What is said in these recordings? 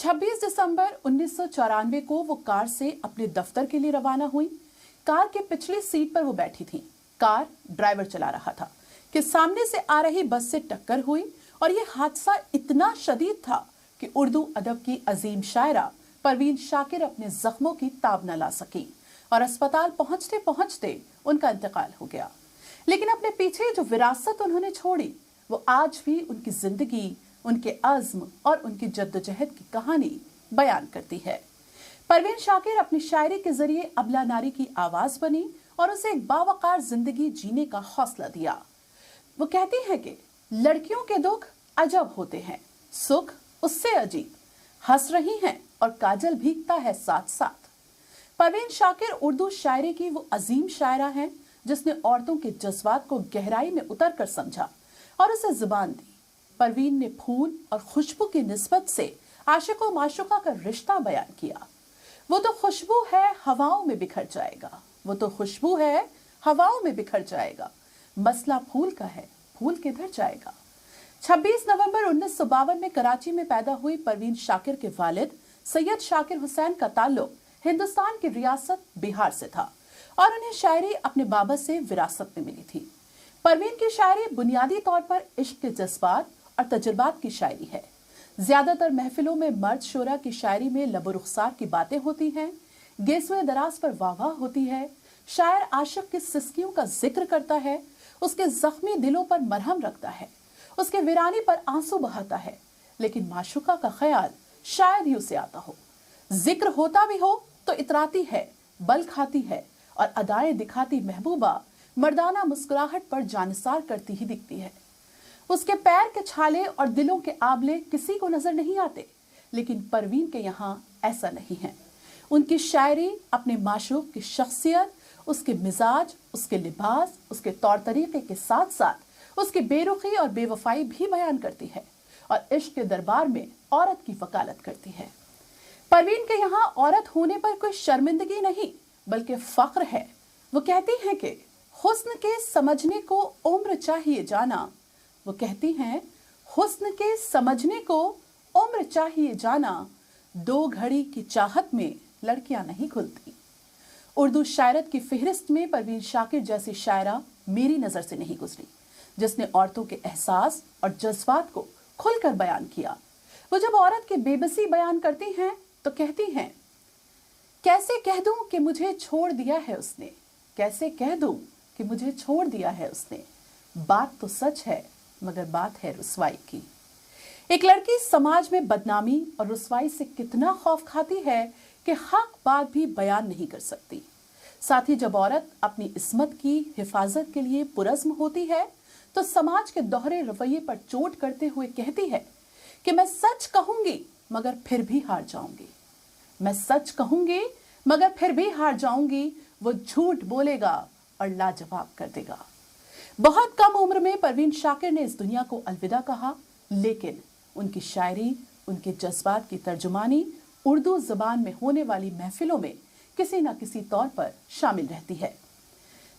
26 दिसंबर 1994 को वो कार से अपने दफ्तर के लिए रवाना हुई। कार के पिछली सीट पर वो बैठी थी। कार ड्राइवर चला रहा था कि सामने से आ रही बस से टक्कर हुई और ये हादसा इतना शदीद था कि उर्दू अदब की अजीम शायरा परवीन शाकिर अपने जख्मों की ताब न ला सकी और अस्पताल पहुंचते पहुंचते उनका इंतकाल हो गया। लेकिन अपने पीछे जो विरासत उन्होंने छोड़ी वो आज भी उनकी जिंदगी, उनके अज़्म और उनकी जद्दोजहद की कहानी बयान करती है। परवीन शाकिर अपनी शायरी के जरिए अबला नारी की आवाज बनी और उसे एक बावकार जिंदगी जीने का हौसला दिया। वो कहती हैं कि लड़कियों के दुख अजब होते हैं, सुख उससे अजीब, हंस रही हैं और काजल भीगता है साथ साथ। परवीन शाकिर उर्दू शायरी की वो अजीम शायरा हैं जिसने औरतों के जज्बात को गहराई में उतर कर समझा और उसे जुबान दी। परवीन ने फूल और खुशबू की निस्बत से आशिक व माशुका का रिश्ता बयान किया। वो तो खुशबू है हवाओं में बिखर जाएगा, वो तो खुशबू है हवाओं में बिखर जाएगा, मसला फूल का है, फूल किधर जाएगा। 26 नवंबर 1952 में कराची में पैदा हुई परवीन शाकिर के वालिद सैयद शाकिर हुसैन का ताल्लुक हिंदुस्तान की रियासत बिहार से था और उन्हें शायरी अपने बाबा से विरासत में मिली थी। परवीन की शायरी बुनियादी तौर पर इश्क के जज्बात और तजुर्बात की शायरी है। ज्यादातर महफिलों में मर्द शोरा की शायरी में लबो रुखसार की बातें होती हैं, गेसुए दराज पर वाह होती है। शायर आशिक की सिस्कियों का जिक्र करता है, उसके जख्मी दिलों पर मरहम रखता है, उसके वीरानी पर आंसू बहाता है। लेकिन माशुका का ख्याल शायद ही उसे आता हो। जिक्र होता भी हो तो इतराती है, बल खाती है और अदाएं दिखाती महबूबा मर्दाना मुस्कुराहट पर जानिसार करती ही दिखती है। उसके पैर के छाले और दिलों के आबले किसी को नजर नहीं आते, लेकिन परवीन के यहाँ ऐसा नहीं है। उनकी शायरी अपने माशूक की शख्सियत, उसके मिजाज, उसके लिबास, उसके तौर तरीके के साथ साथ उसकी बेरुखी और बेवफाई भी बयान करती है और इश्क के दरबार में औरत की वकालत करती है। परवीन के यहाँ औरत होने पर कोई शर्मिंदगी नहीं बल्कि फख्र है। वो कहती हैं कि हुस्न के समझने को उम्र चाहिए जाना, वो कहती हैं हुस्न के समझने को उम्र चाहिए जाना, दो घड़ी की चाहत में लड़कियां नहीं खुलती। उर्दू शायरत की फिहरिस्त में परवीन शाकिर जैसी शायरा मेरी नजर से नहीं गुजरी जिसने औरतों के एहसास और जज्बात को खुलकर बयान किया। वो जब औरत की बेबसी बयान करती हैं तो कहती हैं, कैसे कह दूं कि मुझे छोड़ दिया है उसने, कैसे कह दूं कि मुझे छोड़ दिया है उसने, बात तो सच है मगर बात है रुसवाई की। एक लड़की समाज में बदनामी और रुसवाई से कितना खौफ खाती है कि हक बात भी बयान नहीं कर सकती। साथ ही जब औरत अपनी इस्मत की हिफाजत के लिए पुरज़्म होती है तो समाज के दोहरे रवैये पर चोट करते हुए कहती है कि मैं सच कहूंगी मगर फिर भी हार जाऊंगी, मैं सच कहूंगी मगर फिर भी हार जाऊंगी, वो झूठ बोलेगा और लाजवाब कर देगा। बहुत कम उम्र में परवीन शाकिर ने इस दुनिया को अलविदा कहा, लेकिन उनकी शायरी, उनके जज्बात की तर्जुमानी उर्दू ज़बान में होने वाली महफिलों में किसी न किसी तौर पर शामिल रहती है।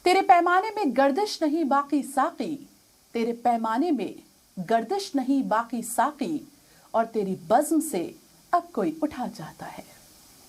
तेरे पैमाने में गर्दिश नहीं बाकी साकी, तेरे पैमाने में गर्दिश नहीं बाकी साकी, और तेरी बज़्म से अब कोई उठा जाता है।